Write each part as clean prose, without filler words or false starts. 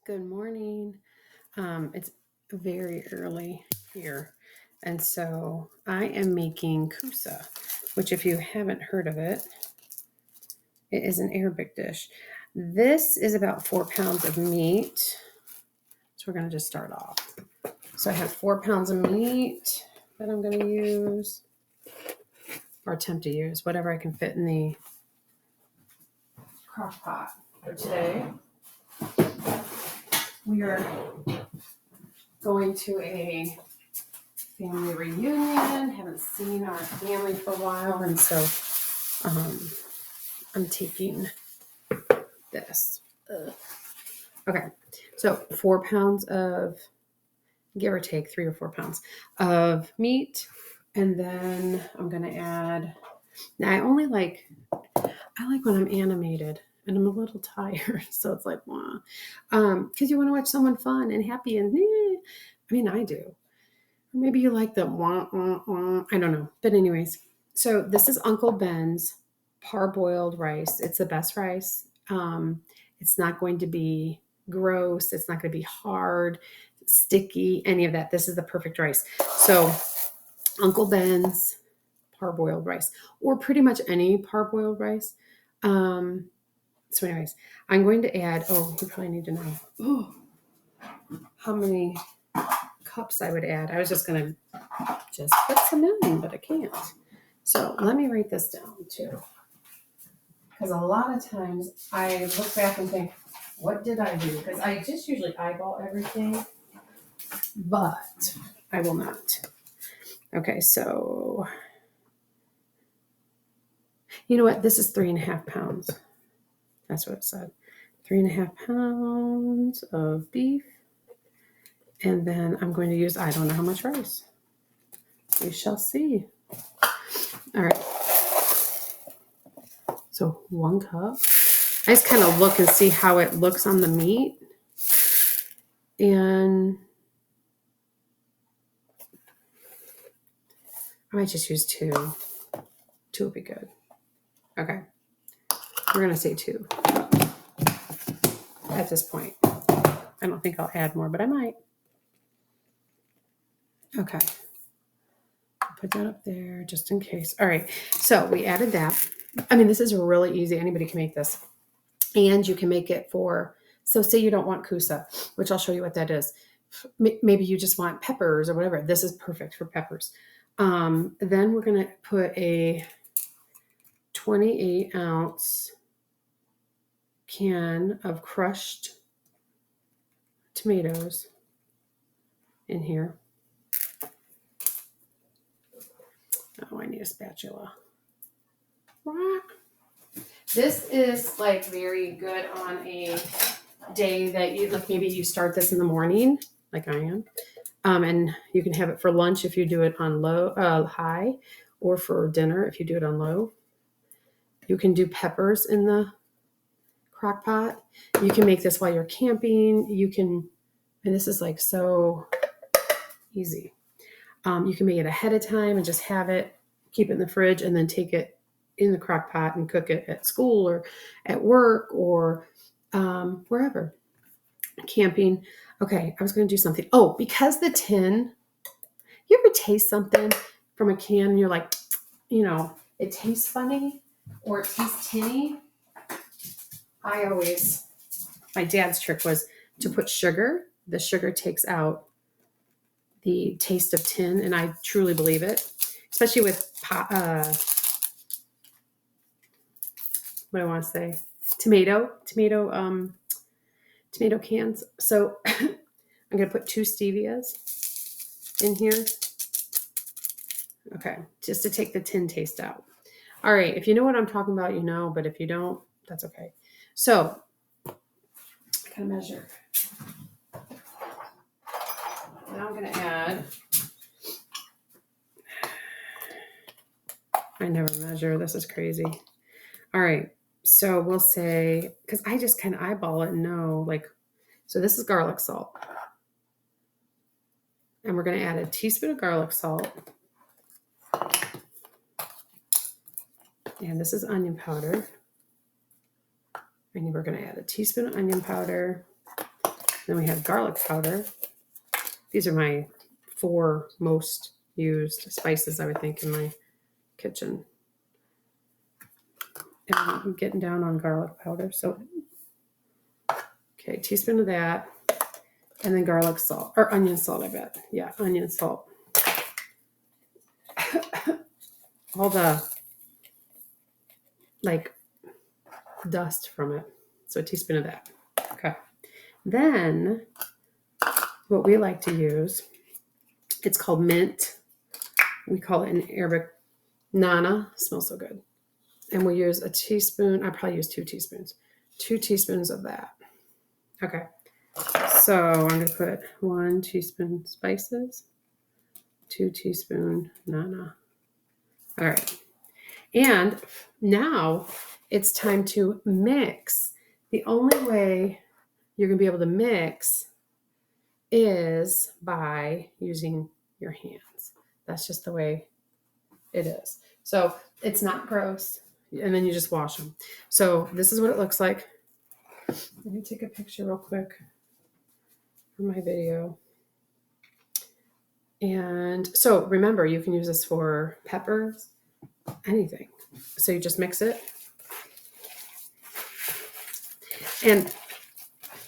Good morning. It's very early here. And so I am making Kusa, which if you haven't heard of it, it is an Arabic dish. This is about 4 pounds of meat. So we're going to just start off. So I have 4 pounds of meat that I'm going to use or attempt to use, whatever I can fit in the crock pot for today. We are going to a family reunion. Haven't seen our family for a while, and so I'm taking this. Okay, so 4 pounds of, give or take 3 or 4 pounds of meat, and then I'm gonna add. Now I like when I'm animated. And I'm a little tired, so it's like, wow. Because you want to watch someone fun and happy, and I do. Or maybe you like the wah, wah, wah. I don't know. But anyways, so this is Uncle Ben's parboiled rice. It's the best rice. It's not going to be gross. It's not going to be hard, sticky, any of that. This is the perfect rice. So Uncle Ben's parboiled rice, or pretty much any parboiled rice. So anyways, I'm going to add, you probably need to know how many cups I would add. I was just going to put some in, but I can't. So let me write this down too. Because a lot of times I look back and think, what did I do? Because I just usually eyeball everything, but I will not. Okay, so you know what? This is 3.5 pounds. That's what it said. 3.5 pounds of beef. And then I'm going to use, I don't know how much rice. We shall see. All right. So 1 cup. I just kind of look and see how it looks on the meat. And I might just use 2. 2 will be good. Okay. We're going to say 2 at this point. I don't think I'll add more, but I might. Okay. I'll put that up there just in case. All right. So we added that. This is really easy. Anybody can make this. And you can make it so say you don't want Kusa, which I'll show you what that is. Maybe you just want peppers or whatever. This is perfect for peppers. Then we're going to put a 28-ounce can of crushed tomatoes in here. Oh, I need a spatula. This is very good on a day that maybe you start this in the morning, like I am. And you can have it for lunch if you do it on high, or for dinner if you do it on low. You can do peppers in the crock pot. You can make this while you're camping. And this is so easy. You can make it ahead of time and just have it, keep it in the fridge, and then take it in the crock pot and cook it at school or at work or wherever. Camping. Okay, I was going to do something. Oh, because the tin, you ever taste something from a can and you're like, it tastes funny or it tastes tinny? My dad's trick was to put sugar. The sugar takes out the taste of tin, and I truly believe it, especially with what I want to say, tomato cans. So I'm going to put 2 Stevias in here. Okay, just to take the tin taste out. All right, if you know what I'm talking about, you know, but if you don't, that's okay. So I gotta measure. Now I'm going to add, I never measure. This is crazy. All right. So we'll say, because I just kind of eyeball it and know, so this is garlic salt. And we're going to add a teaspoon of garlic salt. And this is onion powder. And we're going to add a teaspoon of onion powder. Then we have garlic powder. These are my 4 most used spices, I would think, in my kitchen. And I'm getting down on garlic powder. So, okay, teaspoon of that. And then garlic salt, or onion salt, I bet. Yeah, onion salt. All the, like, dust from it. So a teaspoon of that. Okay. Then, what we like to use, it's called mint. We call it in Arabic nana. Smells so good. And we use a teaspoon. I probably use 2 teaspoons. 2 teaspoons of that. Okay. So I'm going to put 1 teaspoon spices, 2 teaspoon nana. All right. And now it's time to mix. The only way you're going to be able to mix is by using your hands. That's just the way it is. So it's not gross. And then you just wash them. So this is what it looks like. Let me take a picture real quick for my video. And so remember, you can use this for peppers, anything. So you just mix it. And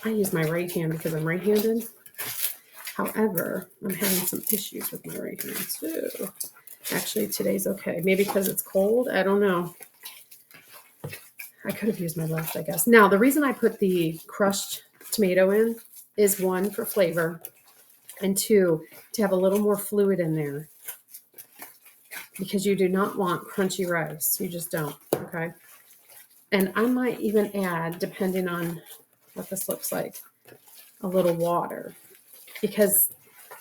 I use my right hand because I'm right-handed. However, I'm having some issues with my right hand too. Actually, today's okay. Maybe because it's cold. I don't know. I could have used my left, I guess. Now, the reason I put the crushed tomato in is 1, for flavor, and 2, to have a little more fluid in there. Because you do not want crunchy rice. You just don't, okay? And I might even add, depending on what this looks like, a little water. Because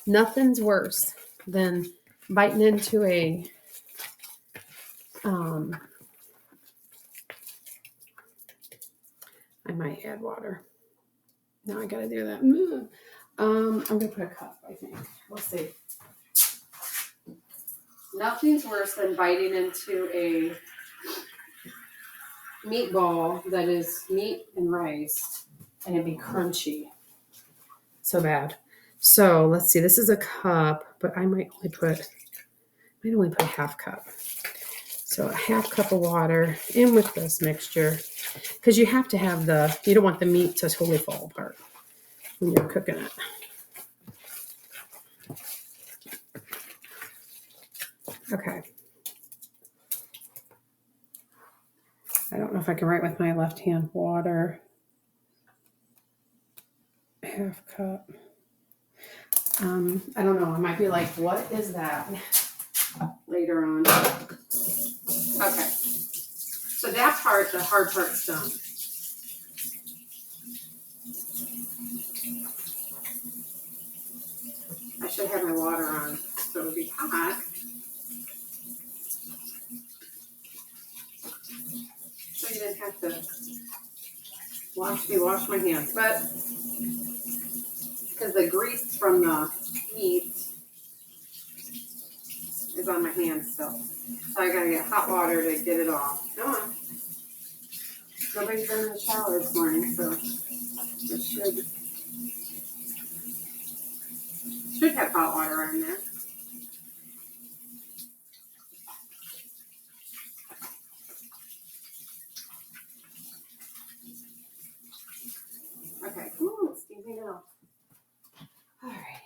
nothing's worse than biting into a I might add water. Now I gotta do that. I'm gonna put a cup, I think. We'll see. Nothing's worse than biting into a meatball that is meat and rice and it'd be crunchy. So bad. So let's see. This is a cup, but I might only put a half cup. So a half cup of water in with this mixture, because you have to have you don't want the meat to totally fall apart when you're cooking it. Okay. I don't know if I can write with my left hand. Water. Half cup. I don't know. I might be like, what is that? Later on. Okay. So that part, the hard part's done. I should have my water on so it'll be hot. So you didn't have to wash my hands. But because the grease from the meat is on my hands still. So I gotta get hot water to get it off. Come on. Nobody's been in the shower this morning, so it should have hot water in there. Okay, come on, Stevie, now. All right.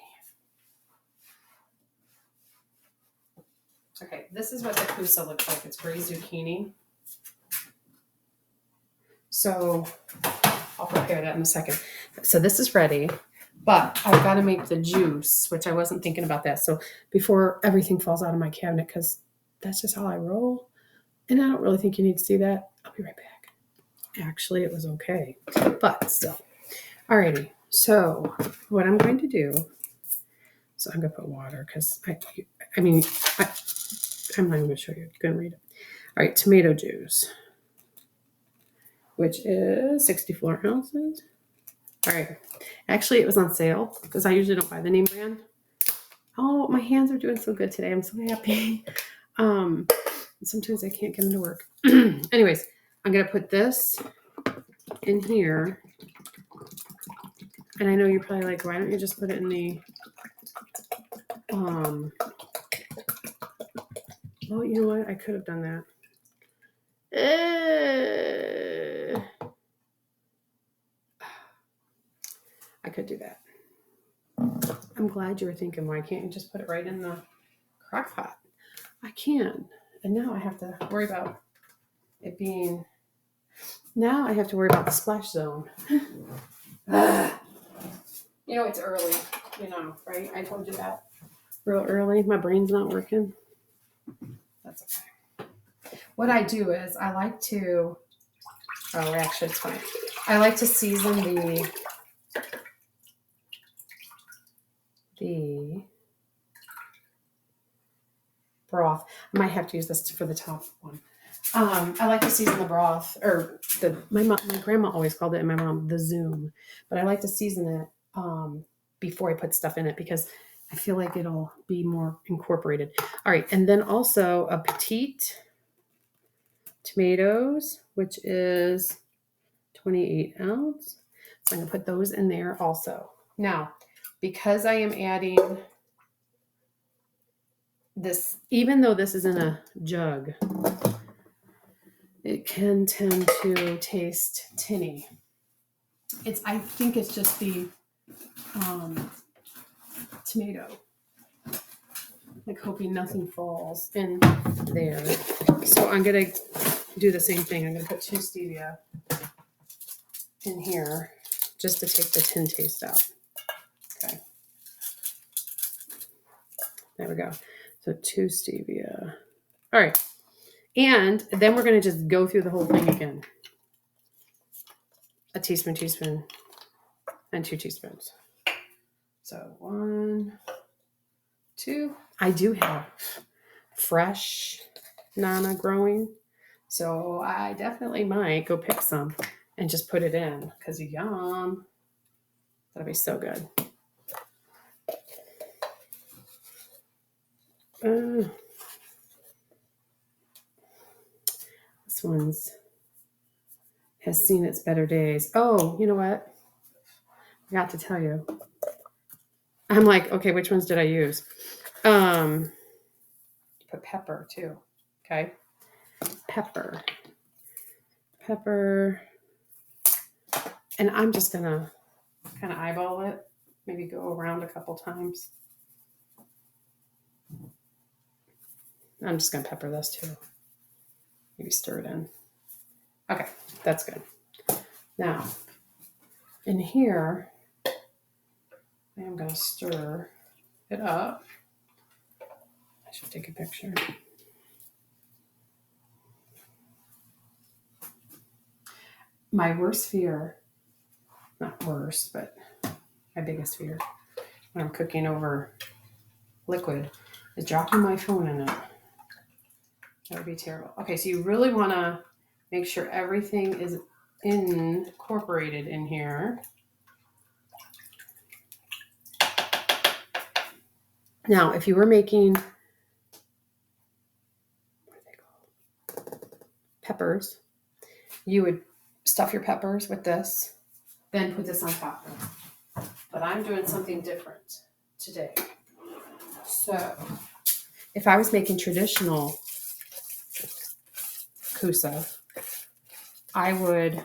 Okay, this is what the Kusa looks like. It's gray zucchini. So I'll prepare that in a second. So this is ready, but I've got to make the juice, which I wasn't thinking about that. So before everything falls out of my cabinet, because that's just how I roll. And I don't really think you need to see that. I'll be right back. Actually, it was okay, but still. Alrighty, so what I'm going to do, so I'm going to put water because I'm not even going to show you. You can read it. All right, tomato juice, which is 64 ounces. All right, actually it was on sale because I usually don't buy the name brand. Oh, my hands are doing so good today. I'm so happy. Sometimes I can't get them to work. Anyways, I'm going to put this in here. And I know you're probably like, why don't you just put it in the, well, you know what? I could have done that. I could do that. I'm glad you were thinking, why can't you just put it right in the Crockpot? I can. And now I have to worry about it being, now I have to worry about the splash zone. You know, it's early, you know, right? I told you that real early. My brain's not working. That's okay. What I do is I like to, oh, actually, it's fine. I like to season the broth. I might have to use this for the top one. I like to season the broth, or my grandma always called it, and my mom, the Zoom. But I like to season it before I put stuff in it because I feel like it'll be more incorporated. All right, and then also a petite tomatoes, which is 28 ounce. So I'm gonna put those in there also. Now, because I am adding this, even though this is in a jug, it can tend to taste tinny. I think it's just the tomato. Like hoping nothing falls in there. So I'm gonna do the same thing. I'm gonna put 2 stevia in here just to take the tin taste out. Okay. There we go. So 2 stevia. All right. And then we're gonna just go through the whole thing again. A teaspoon, and 2 teaspoons. So 1, 2. I do have fresh Nana growing, so I definitely might go pick some and just put it in because yum. That'll be so good. This one's has seen its better days. Oh, you know what? I forgot to tell you. I'm like, okay, which ones did I use? Put pepper too. Okay. Pepper. And I'm just gonna kind of eyeball it. Maybe go around a couple times. I'm just gonna pepper this too. Maybe stir it in. Okay, that's good. Now, in here, I am gonna stir it up. I should take a picture. My worst fear, not worst, but my biggest fear when I'm cooking over liquid is dropping my phone in it. That would be terrible. Okay, so you really want to make sure everything is incorporated in here. Now, if you were making, what are they called? Peppers, you would stuff your peppers with this, then put this on top. But I'm doing something different today. So, if I was making traditional Kusa, I would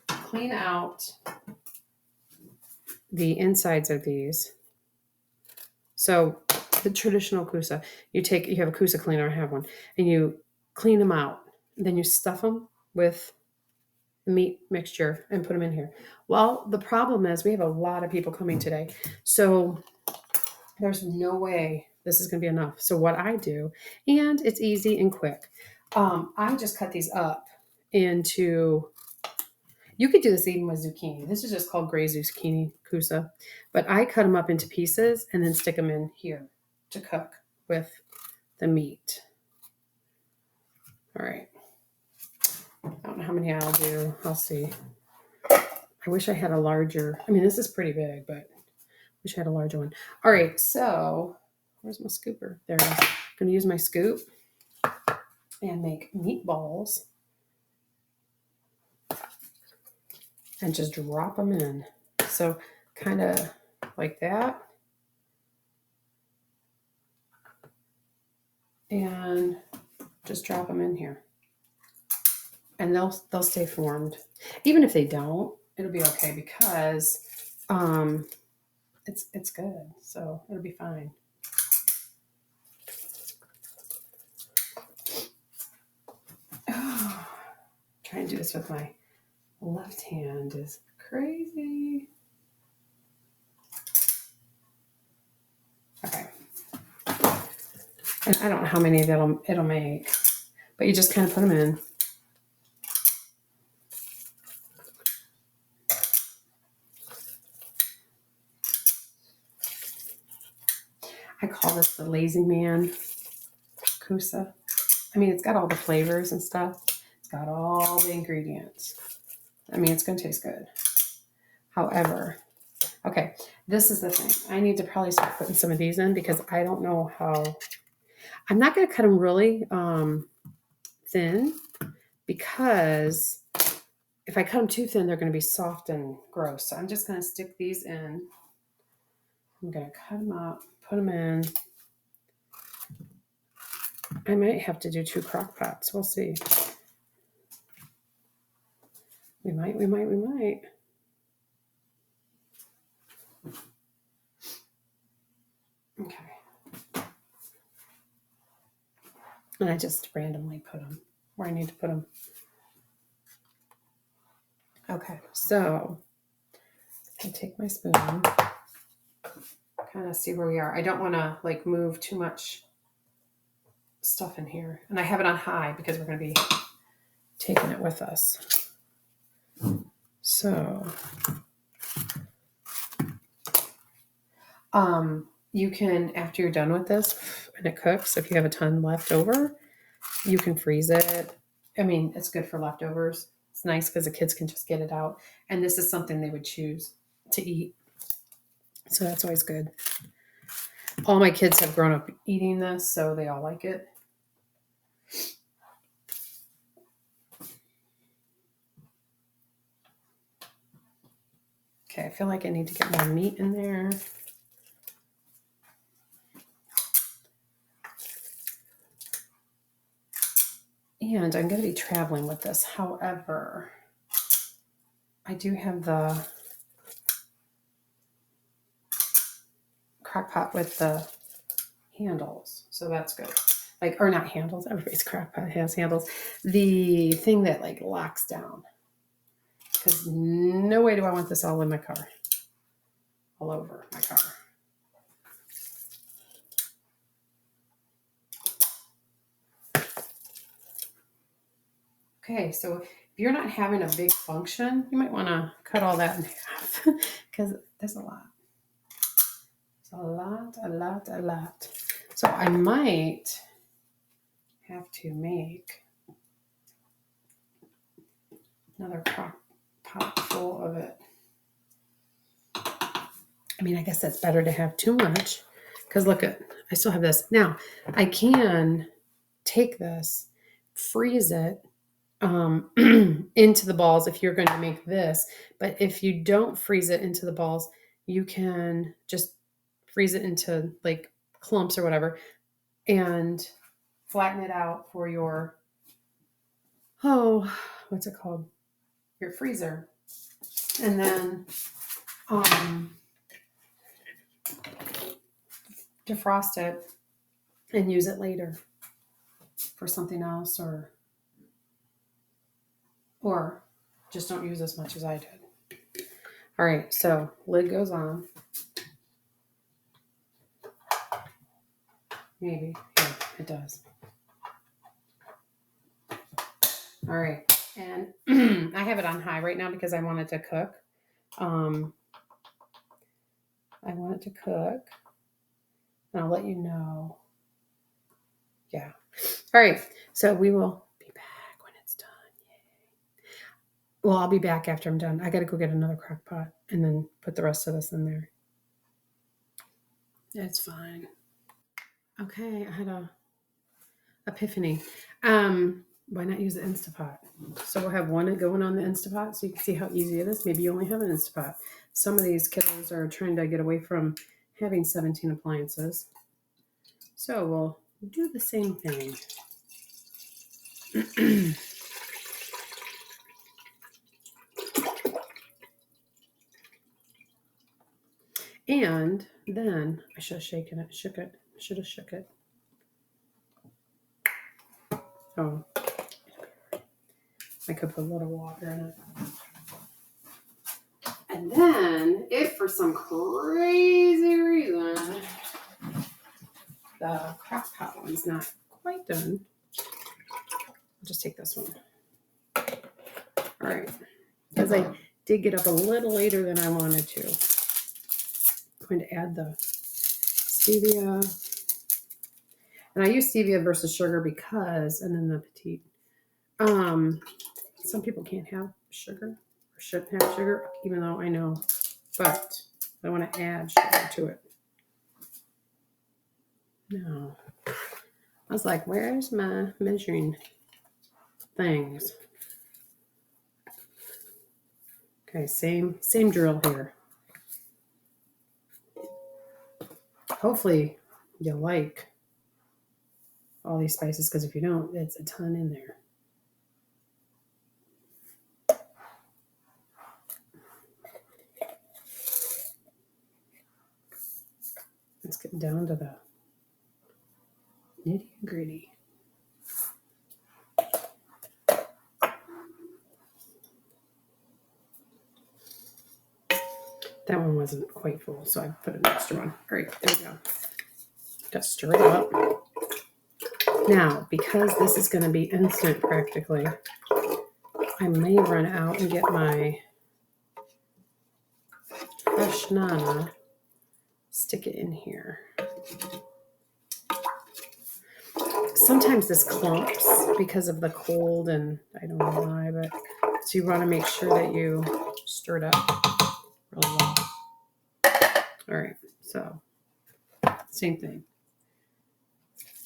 clean out the insides of these. So the traditional Kusa, you have a Kusa cleaner, I have one, and you clean them out. Then you stuff them with the meat mixture and put them in here. Well, the problem is we have a lot of people coming today. So there's no way this is going to be enough. So what I do, and it's easy and quick, I just cut these up into, you could do this even with zucchini. This is just called gray zucchini Kusa. But I cut them up into pieces and then stick them in here to cook with the meat. All right. I don't know how many I'll do. I'll see. I wish I had a larger, this is pretty big, but I wish I had a larger one. All right, so where's my scooper? There it is. I'm going to use my scoop and make meatballs and just drop them in. So kind of like that. And just drop them in here. And they'll stay formed. Even if they don't, it'll be okay because it's good. So it'll be fine. Oh, trying to do this with my left hand is crazy. Okay. And I don't know how many it'll make, but you just kind of put them in. I call this the lazy man Kusa. I mean, it's got all the flavors and stuff. It's got all the ingredients. I mean, it's going to taste good. However, okay, this is the thing. I need to probably start putting some of these in because I don't know how. I'm not going to cut them really thin because if I cut them too thin, they're going to be soft and gross. So I'm just going to stick these in. I'm going to cut them up, put them in. I might have to do 2 crock pots. We'll see. We might. Okay. And I just randomly put them where I need to put them. Okay, so I take my spoon, kind of see where we are. I don't want to like move too much stuff in here. And I have it on high because we're going to be taking it with us. So, you can, after you're done with this and it cooks, if you have a ton left over, you can freeze it. I mean, it's good for leftovers. It's nice because the kids can just get it out. And this is something they would choose to eat. So that's always good. All my kids have grown up eating this, so they all like it. Okay, I feel like I need to get more meat in there. And I'm going to be traveling with this. However, I do have the Crockpot with the handles. So that's good. Like, or not handles. Everybody's Crockpot has handles. The thing that like locks down. Because no way do I want this all in my car. All over my car. Okay, so if you're not having a big function, you might want to cut all that in half because there's a lot. It's a lot. So I might have to make another crock pot full of it. I mean, I guess that's better to have too much because look at, I still have this. Now, I can take this, freeze it, into the balls if you're going to make this. But if you don't freeze it into the balls, you can just freeze it into like clumps or whatever and flatten it out for your, what's it called? Your freezer. And then defrost it and use it later for something else or just don't use as much as I did. All right, so lid goes on. Maybe. Yeah, it does. All right. And I have it on high right now because I want it to cook. And I'll let you know. Yeah. All right. So we will be back when it's done. Yay. Well, I'll be back after I'm done. I got to go get another crock pot and then put the rest of this in there. It's fine. Okay. I had a epiphany. Why not use the Instantpot? So we'll have one going on the Instantpot so you can see how easy it is. Maybe you only have an Instantpot. some of these kiddos are trying to get away from having 17 appliances. So we'll do the same thing. And then I should have shook it. Oh, I could put a little water in it. And then, if for some crazy reason the Crockpot one's not quite done, I'll just take this one. All right, because I did get up a little later than I wanted to. I'm going to add the stevia. And I use stevia versus sugar because, and then the petite. Some people can't have sugar or shouldn't have sugar, even though I know, but I want to add sugar to it. No. I was like, where's my measuring things? Okay, same drill here. Hopefully you like all these spices, because if you don't, it's a ton in there. Let's get down to the nitty gritty. That one wasn't quite full, so I put an extra one. All right, there we go. Just stir it up. Now, because this is going to be instant practically, I may run out and get my fresh nana, stick it in here. Sometimes this clumps because of the cold, and I don't know why, but so you want to make sure that you stir it up really well. All right, so same thing.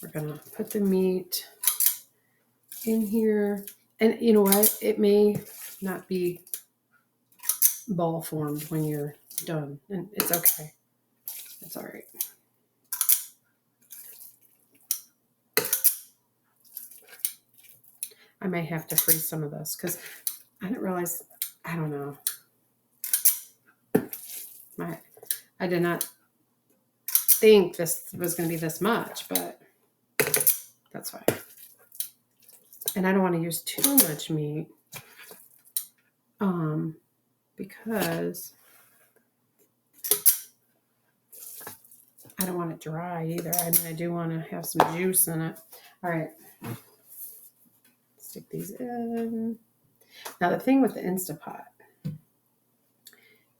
We're gonna put the meat in here, and you know what? It may not be ball formed when you're done, and it's okay. It's all right. I may have to freeze some of this because I didn't realize, I don't know. I did not think this was going to be this much, but that's fine. And I don't want to use too much meat because I don't want it dry either. I mean, I do want to have some juice in it. All right. Stick these in. Now, the thing with the Instantpot,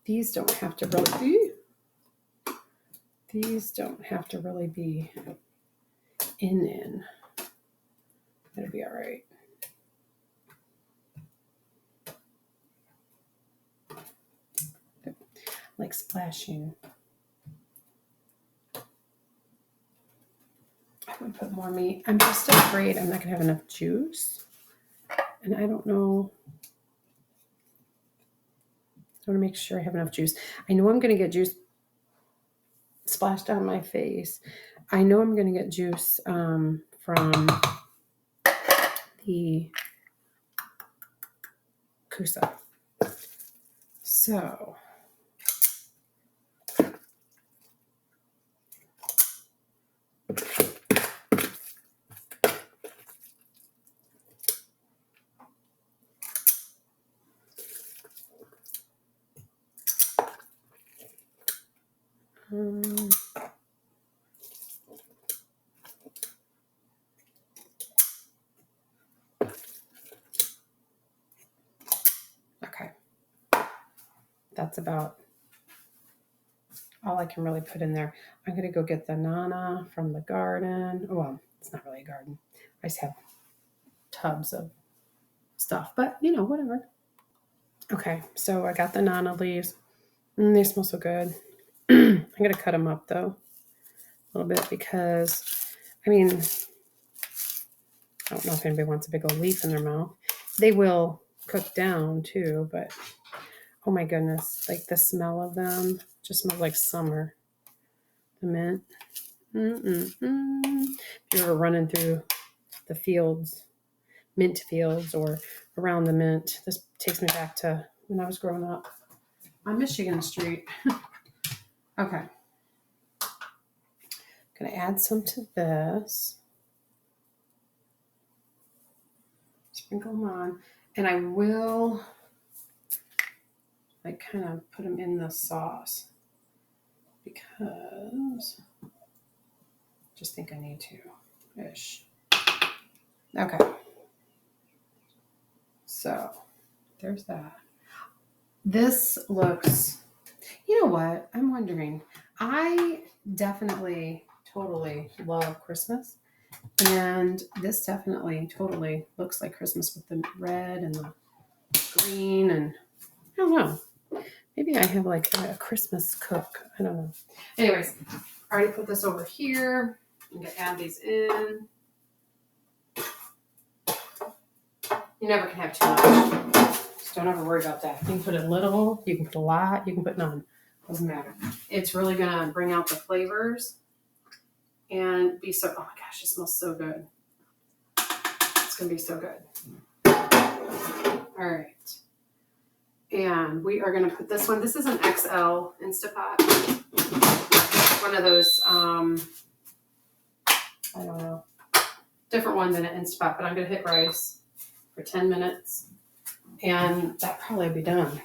these don't have to really be in. It'll be all right. Like splashing. I would put more meat. I'm just afraid I'm not going to have enough juice. And I don't know. I want to make sure I have enough juice. I know I'm going to get juice splashed on my face. I know I'm going to get juice from the Kusa. So okay. That's about all I can really put in there. I'm going to go get the nana from the garden. Well, it's not really a garden. I just have tubs of stuff, but you know, whatever. Okay, so I got the nana leaves. They smell so good. I'm going to cut them up though a little bit because, I mean, I don't know if anybody wants a big old leaf in their mouth. They will cook down too, but Oh my goodness. Like the smell of them just smells like summer. The mint. If you're ever running through the fields, mint fields, or around the mint, this takes me back to when I was growing up on Michigan Street. Okay. Gonna add some to this. Sprinkle them on. And I will like kind of put them in the sauce because I just think I need to ish. Okay. So there's that. This looks, you know what? I'm wondering. I definitely totally love Christmas. And this definitely totally looks like Christmas with the red and the green. And I don't know. Maybe I have like a Christmas cook. I don't know. Anyways, I already put this over here. I'm going to add these in. You never can have too much. Just don't ever worry about that. You can put a little, you can put a lot, you can put none. Doesn't matter. It's really going to bring out the flavors and be so, oh my gosh, it smells so good. It's going to be so good. All right. And we are going to put this one. This is an XL Instantpot. One of those, I don't know, different one than an Instantpot, but I'm going to hit rice for 10 minutes. And that probably be done,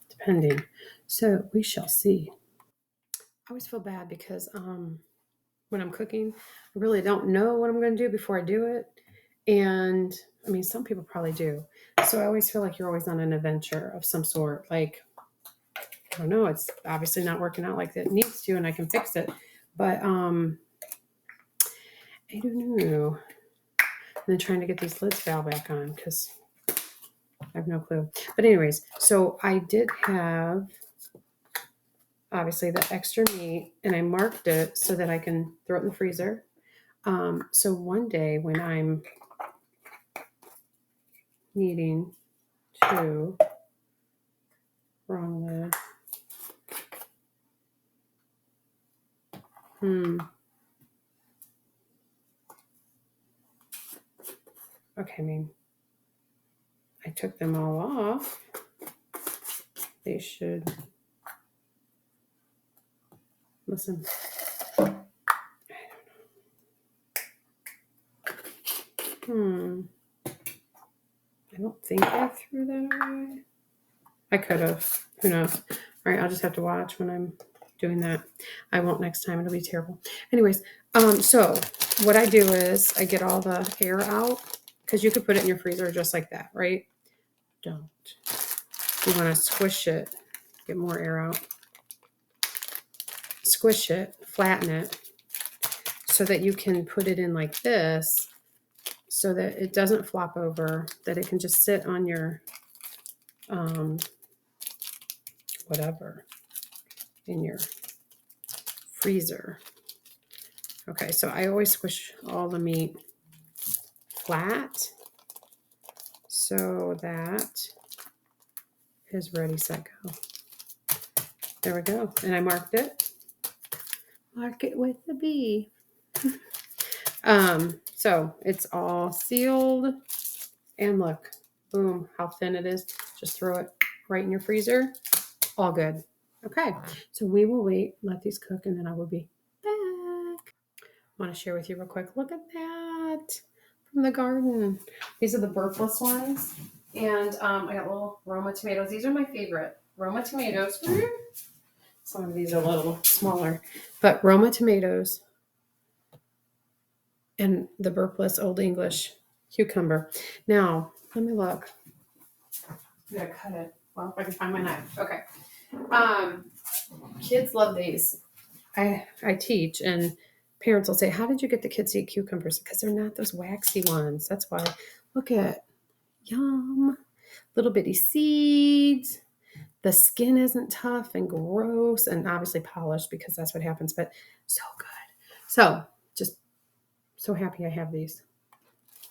depending. So we shall see. I always feel bad because when I'm cooking, I really don't know what I'm going to do before I do it. And I mean, some people probably do. So I always feel like you're always on an adventure of some sort. Like, I don't know, it's obviously not working out like it needs to, and I can fix it. But I don't know. And then trying to get these lids valve back on because I have no clue. But anyways, so I did have obviously the extra meat, and I marked it so that I can throw it in the freezer. So one day when I'm needing to, wrong lid. Okay, I mean, I took them all off. They should, listen. I don't know. I don't think I threw that away. I could have. Who knows? All right, I'll just have to watch when I'm doing that. I won't next time. It'll be terrible. Anyways, so what I do is I get all the air out because you could put it in your freezer just like that, right? Don't. You want to squish it, get more air out. Squish it, flatten it so that you can put it in like this so that it doesn't flop over, that it can just sit on your whatever in your freezer. Okay, so I always squish all the meat flat so that is ready, set, go. There we go. And I marked it. Mark it with the B. So it's all sealed. And look, boom, how thin it is. Just throw it right in your freezer. All good. Okay, so we will wait, let these cook, and then I will be back. I want to share with you real quick. Look at that from the garden. These are the burpless ones. And I got little Roma tomatoes. These are my favorite. Roma tomatoes. Some of these are a little smaller. But Roma tomatoes and the burpless Old English cucumber. Now, let me look. I'm going to cut it. Well, if I can find my knife. Okay. Kids love these. I teach, and parents will say, how did you get the kids to eat cucumbers? Because they're not those waxy ones. That's why. Look at, yum. Little bitty seeds. The skin isn't tough and gross and obviously polished because that's what happens, but so good. So just so happy I have these.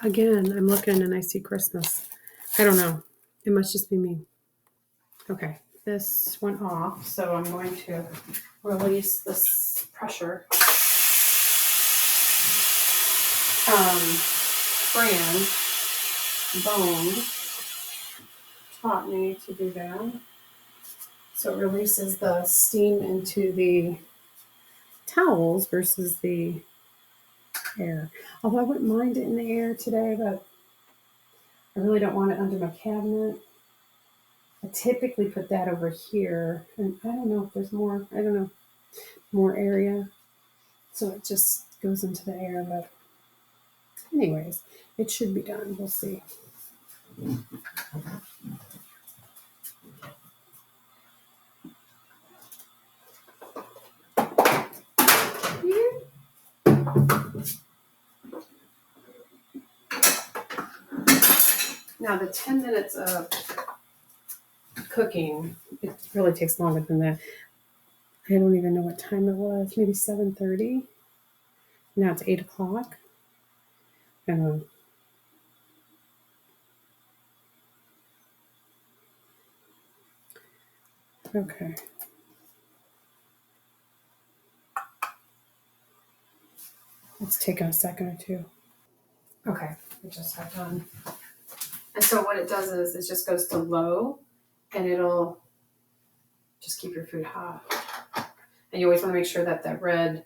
Again, I'm looking and I see Christmas. I don't know. It must just be me. Okay. this one off. So I'm going to release this pressure. Fran Bone taught me to do that. So it releases the steam into the towels versus the air. Although I wouldn't mind it in the air today, but I really don't want it under my cabinet. I typically put that over here, and I don't know if there's more, more area. So it just goes into the air, but anyways, it should be done. We'll see. Now the 10 minutes of cooking, it really takes longer than that. I don't even know what time it was, maybe 7:30. Now it's 8 o'clock. I don't know. Okay. Let's take a second or two. Okay, we just got done. And so what it does is it just goes to low, and it'll just keep your food hot. And you always want to make sure that that red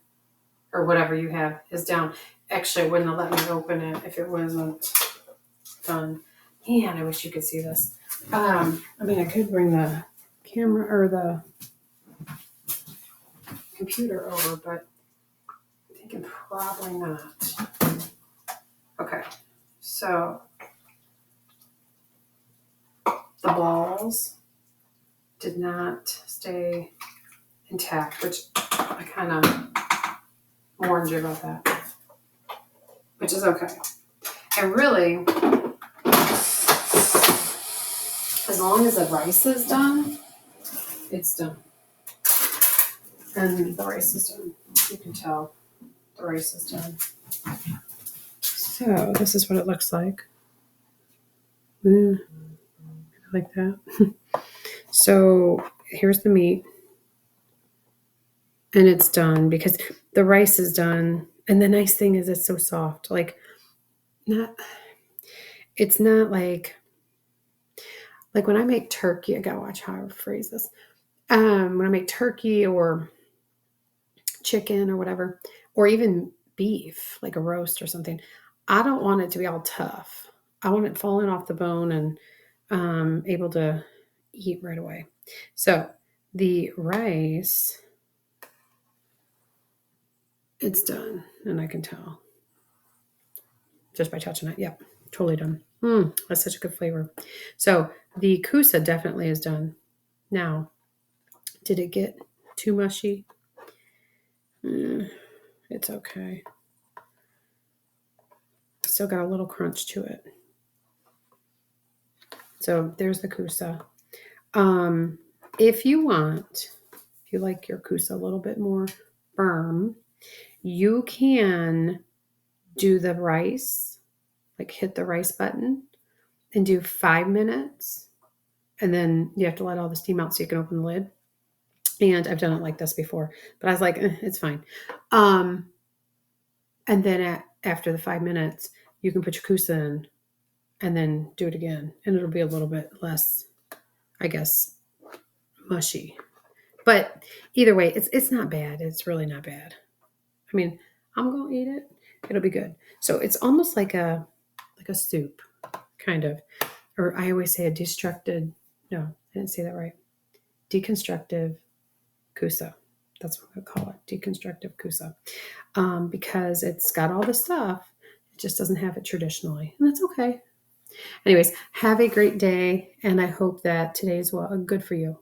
or whatever you have is down. Actually, it wouldn't have let me open it if it wasn't done. Man, I wish you could see this. I mean, I could bring the camera or the computer over, but I'm thinking probably not. Okay, so the balls did not stay intact, which I kind of warned you about that, which is okay. And really, as long as the rice is done, it's done. And the rice is done. You can tell the rice is done. So this is what it looks like. Like that. So here's the meat. And it's done because the rice is done. And the nice thing is it's so soft. Like, it's not like when I make turkey, I gotta watch how I phrase this. When I make turkey or chicken or whatever, or even beef, like a roast or something, I don't want it to be all tough. I want it falling off the bone and able to eat right away. So the rice, it's done, and I can tell just by touching it. Yep, totally done. That's such a good flavor. So the Kusa definitely is done. Now, did it get too mushy? It's okay. Still got a little crunch to it. So there's the Kusa. If you like your Kusa a little bit more firm, you can do the rice, like hit the rice button and do 5 minutes. And then you have to let all the steam out so you can open the lid. And I've done it like this before, but I was like, it's fine. And then after the 5 minutes, you can put your Kusa in and then do it again. And it'll be a little bit less, I guess, mushy. But either way, it's not bad. It's really not bad. I mean, I'm going to eat it. It'll be good. So it's almost like a soup, kind of. Or I always say no, I didn't say that right. Deconstructive Kusa. That's what I call it, deconstructive Kusa. Because it's got all the stuff. It just doesn't have it traditionally. And that's okay. Anyways, have a great day. And I hope that today is good for you.